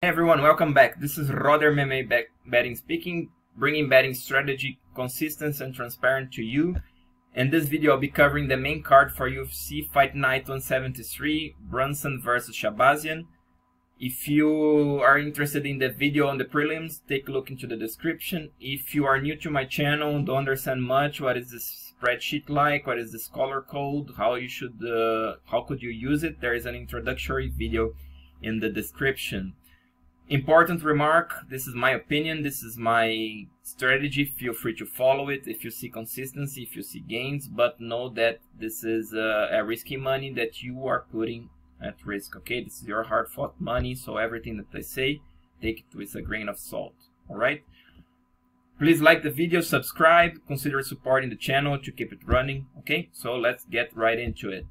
Hey everyone, welcome back. This is srodrMMAbet betting speaking, bringing betting strategy consistent and transparent to you. In this video, I'll be covering the main card for UFC Fight Night 173, Brunson versus Shabahzyan. If you are interested in the video on the prelims, take a look into the description. If you are new to my channel, don't understand much, what is this spreadsheet like, what is this color code, how could you use it, there is an introductory video in the description. Important remark, this is my opinion, this is my strategy, feel free to follow it if you see consistency, if you see gains, but know that this is a risky money that you are putting at risk, okay? This is your hard-fought money, so everything that I say, take it with a grain of salt, alright? Please like the video, subscribe, consider supporting the channel to keep it running, okay? So let's get right into it.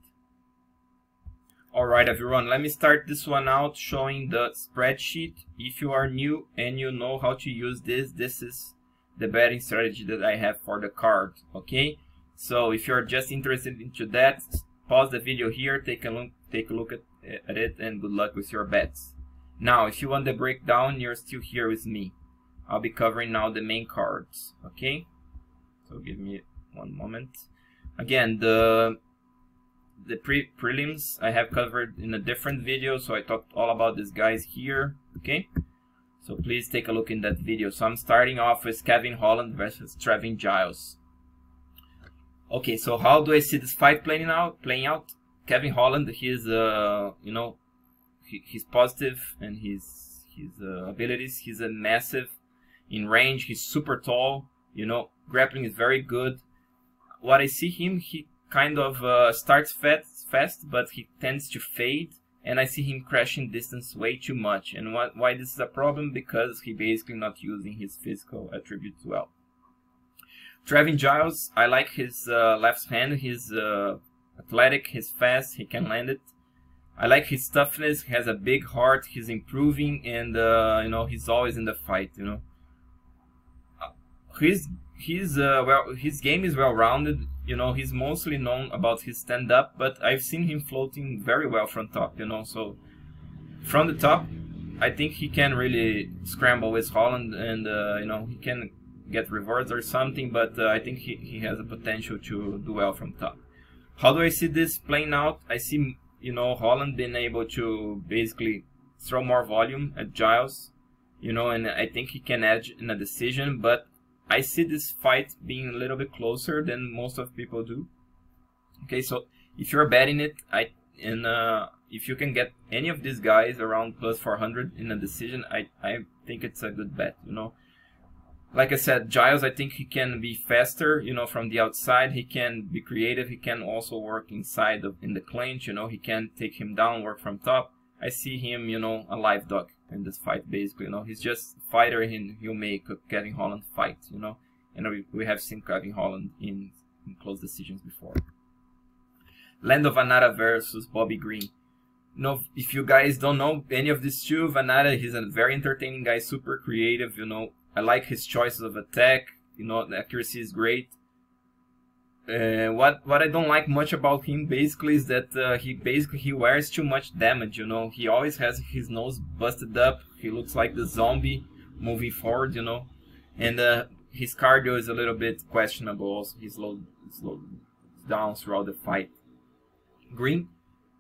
Alright everyone, let me start this one out showing the spreadsheet. If you are new and you know how to use this is the betting strategy that I have for the card, okay? So if you're just interested into that, pause the video here, take a look at it, and good luck with your bets. Now, if you want the breakdown, you're still here with me. I'll be covering now the main cards, okay? So give me one moment. Again, the prelims I have covered in a different video, so I talked all about these guys here, okay? So please take a look in that video. So I'm starting off with Holland versus Trevin Giles. Okay, so how do I see this fight playing out? Holland, he's you know, he's positive and his abilities. He's a massive in range. He's super tall. You know, grappling is very good. What I see him, he kind of starts fast, but he tends to fade, and I see him crashing distance way too much. And why this is a problem? Because he basically not using his physical attributes well. Trevin Giles, I like his left hand. He's athletic, he's fast, he can land it. I like his toughness. He has a big heart. He's improving, and you know, he's always in the fight. You know, his game is well-rounded. You know, he's mostly known about his stand-up, but I've seen him floating very well from top, you know. So from the top, I think he can really scramble with Holland, and you know, he can get reverse or something, but I think he has a potential to do well from top. How do I see this playing out? I see, you know, Holland being able to basically throw more volume at Giles, you know, and I think he can edge in a decision, but I see this fight being a little bit closer than most of people do. Okay, so if you're betting it, if you can get any of these guys around plus 400 in a decision, I think it's a good bet, you know. Like I said, Giles, I think he can be faster, you know, from the outside. He can be creative. He can also work inside in the clinch, you know. He can take him down, work from top. I see him, you know, a live dog in this fight, basically, you know. He's just a fighter, and he'll make a Holland fight, you know. And we have seen Holland in close decisions before. Lando Vannata versus Bobby Green. You know, if you guys don't know any of these two, Vannata, he's a very entertaining guy, super creative, you know. I like his choices of attack, you know, the accuracy is great. What I don't like much about him basically is that he wears too much damage, you know. He always has his nose busted up. He looks like the zombie moving forward, you know. And his cardio is a little bit questionable also. He slows down throughout the fight. Green,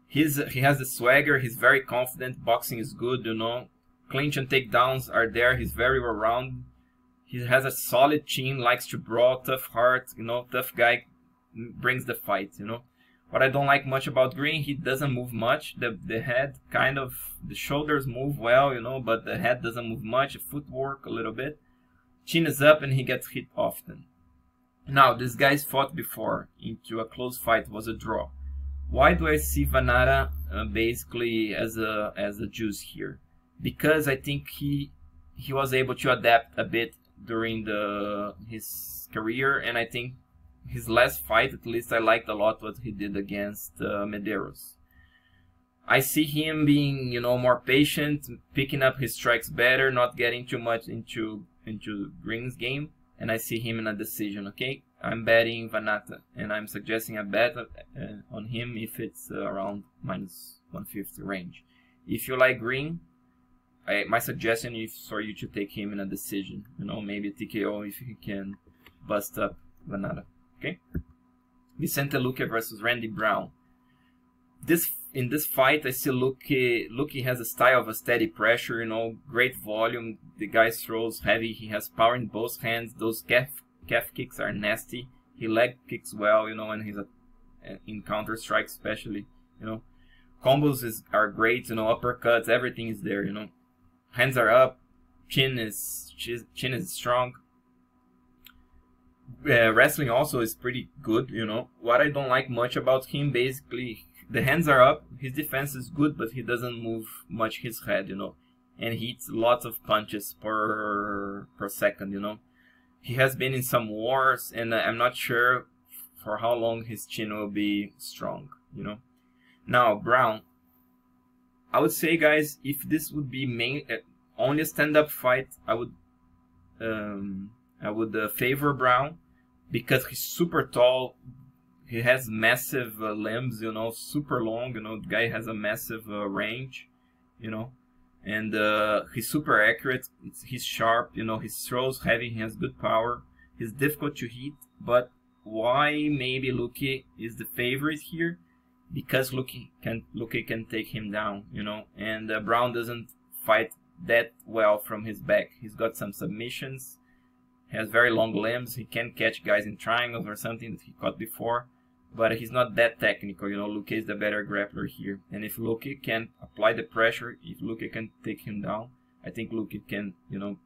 he has the swagger. He's very confident. Boxing is good, you know. Clinch and takedowns are there. He's very well-rounded. He has a solid chin, likes to brawl, tough heart, you know, tough guy, brings the fight, you know. What I don't like much about Green, he doesn't move much. The head kind of, the shoulders move well, you know, but the head doesn't move much. Footwork a little bit. Chin is up and he gets hit often. Now, these guys fought before into a close fight. It was a draw. Why do I see Vannata basically as a juice here? Because I think he was able to adapt a bit during his career, and I think his last fight, at least, I liked a lot what he did against Medeiros. I see him being, you know, more patient, picking up his strikes better, not getting too much into Green's game, and I see him in a decision. Okay, I'm betting Vannata, and I'm suggesting a bet on him if it's around minus 150 range. If you like Green, my suggestion is for you to take him in a decision. You know, maybe TKO if he can bust up Vannata. Okay. Vicente Luque versus Randy Brown. In this fight, I see Luque has a style of a steady pressure, you know, great volume. The guy throws heavy. He has power in both hands. Those calf kicks are nasty. He leg kicks well, you know, and he's in counter strike especially, you know. Combos are great, you know, uppercuts, everything is there, you know. Hands are up, chin is strong. Wrestling also is pretty good, you know. What I don't like much about him, basically, the hands are up, his defense is good, but he doesn't move much his head, you know. And he hits lots of punches per second, you know. He has been in some wars, and I'm not sure for how long his chin will be strong, you know. Now, Brown, I would say, guys, if this would be only a stand-up fight, I would favor Brown, because he's super tall. He has massive limbs, you know, super long, you know. The guy has a massive range, you know, and he's super accurate. He's sharp, you know. He throws heavy. He has good power. He's difficult to hit. But why maybe Luque is the favorite here? Because Luque can take him down, you know. And Brown doesn't fight that well from his back. He's got some submissions. He has very long limbs. He can catch guys in triangles or something that he caught before. But he's not that technical, you know. Luque is the better grappler here. And if Luque can apply the pressure, if Luque can take him down, I think Luque can, you know,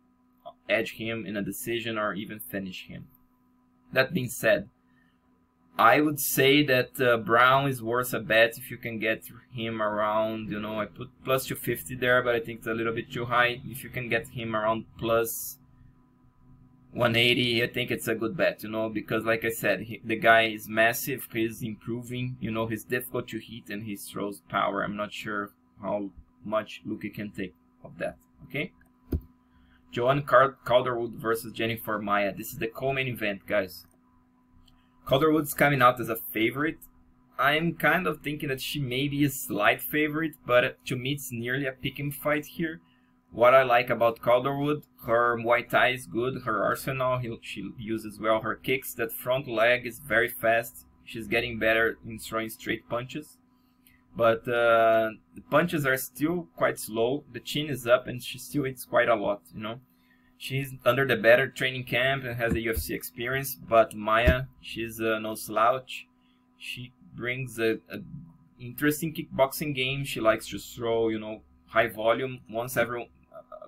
edge him in a decision or even finish him. That being said, I would say that Brown is worth a bet if you can get him around, you know, I put plus 250 there, but I think it's a little bit too high. If you can get him around plus 180, I think it's a good bet, you know, because like I said, the guy is massive, he's improving, you know, he's difficult to hit and he throws power. I'm not sure how much Luque can take of that, okay? Joanne Calderwood versus Jennifer Maia. This is the co-main event, guys. Calderwood's coming out as a favorite. I'm kind of thinking that she may be a slight favorite, but to me it's nearly a pick-em fight here. What I like about Calderwood, her Muay Thai is good, her arsenal, she uses well her kicks. That front leg is very fast. She's getting better in throwing straight punches. But the punches are still quite slow. The chin is up and she still hits quite a lot, you know. She's under the better training camp and has a UFC experience, but Maia, she's no slouch. She brings a interesting kickboxing game. She likes to throw, you know, high volume. Once every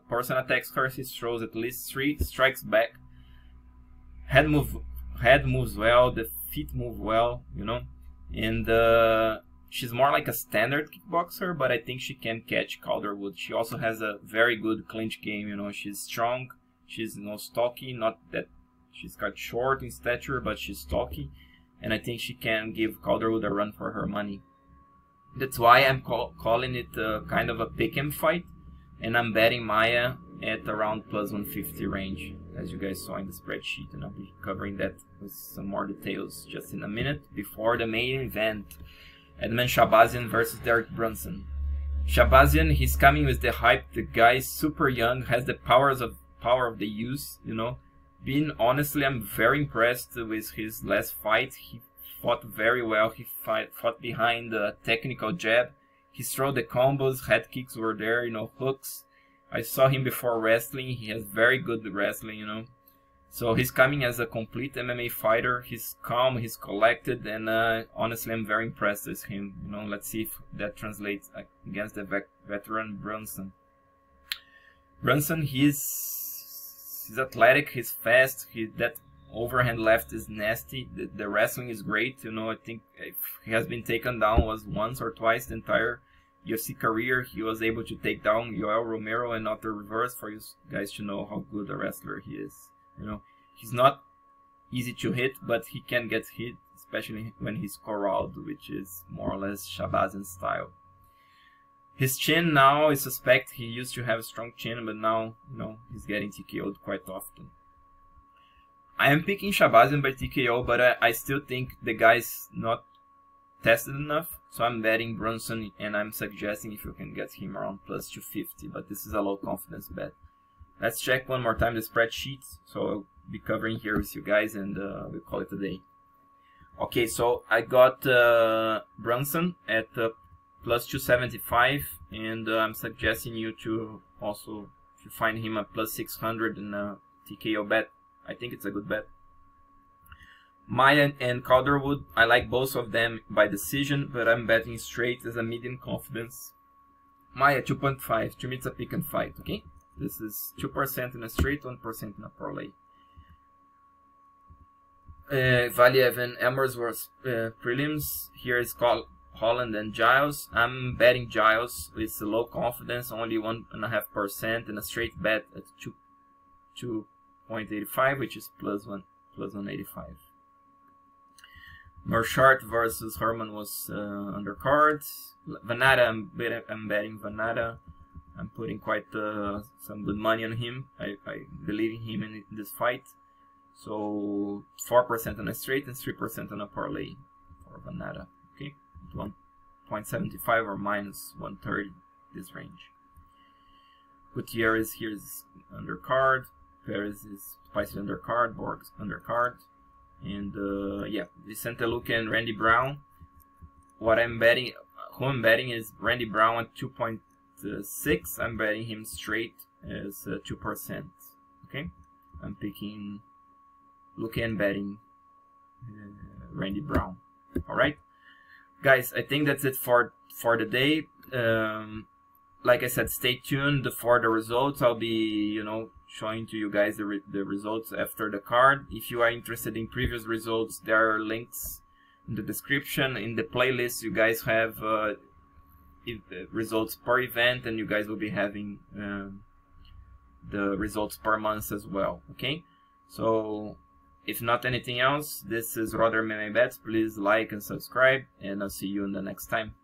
person attacks her, she throws at least 3 strikes back. Head moves well, the feet move well, you know. And she's more like a standard kickboxer, but I think she can catch Calderwood. She also has a very good clinch game, you know. She's strong. She's, you know, stocky, not that she's cut short in stature, but she's stocky, and I think she can give Calderwood a run for her money. That's why I'm calling it kind of a pick-em fight, and I'm betting Maia at around plus 150 range, as you guys saw in the spreadsheet, and I'll be covering that with some more details just in a minute. Before the main event, Edmen Shabahzyan versus Derek Brunson. Shabahzyan, he's coming with the hype. The guy is super young, has the power of the use, you know. Being honestly, I'm very impressed with his last fight. He fought very well. He fought behind the technical jab. He threw the combos, head kicks were there, you know, hooks. I saw him before wrestling. He has very good wrestling, you know. So he's coming as a complete MMA fighter. He's calm, he's collected, and honestly, I'm very impressed with him. You know, let's see if that translates against the veteran Brunson. Brunson, he's athletic, he's fast, that overhand left is nasty, the wrestling is great, you know. I think if he has been taken down was once or twice the entire UFC career. He was able to take down Yoel Romero and not the reverse, for you guys to know how good a wrestler he is, you know. He's not easy to hit, but he can get hit, especially when he's corralled, which is more or less Shabazyan's style. His chin now, I suspect he used to have a strong chin, but now, you know, he's getting TKO'd quite often. I am picking Shabahzyan by TKO, but I still think the guy's not tested enough. So I'm betting Brunson, and I'm suggesting if you can get him around plus 250, but this is a low confidence bet. Let's check one more time the spreadsheet. So I'll be covering here with you guys, and we'll call it a day. Okay, so I got Brunson at plus 275, and I'm suggesting you to also, if you find him at plus 600 in a TKO bet, I think it's a good bet. Maia and Calderwood, I like both of them by decision, but I'm betting straight as a medium confidence. Maia 2.5, to me it's a pick and fight, okay? This is 2% in a straight, 1% in a parlay. Valiev and Ellsworth prelims, here is Holland and Giles. I'm betting Giles with low confidence, only 1.5%, and a straight bet at 2.85, which is plus 185. Mershart versus Herman was undercard. Vannata, I'm betting Vannata. I'm putting quite some good money on him. I believe in him in this fight. So 4% on a straight and 3% on a parlay for Vannata. Okay, 1.75 or minus 130, this range. Gutierrez here is undercard. Perez is spicy undercard. Borg's undercard. And yeah, Vicente, Luque, and Randy Brown. What I'm betting, who I'm betting is Randy Brown at 2.6. I'm betting him straight as 2%. Okay, I'm picking Luque and betting Randy Brown. All right, guys, I think that's it for the day. Like I said, stay tuned for the results. I'll be, showing to you guys the results after the card. If you are interested in previous results, there are links in the description. In the playlist, you guys have results per event, and you guys will be having the results per month as well. Okay, so if not anything else, this is srodrMMAbet. Please like and subscribe, and I'll see you in the next time.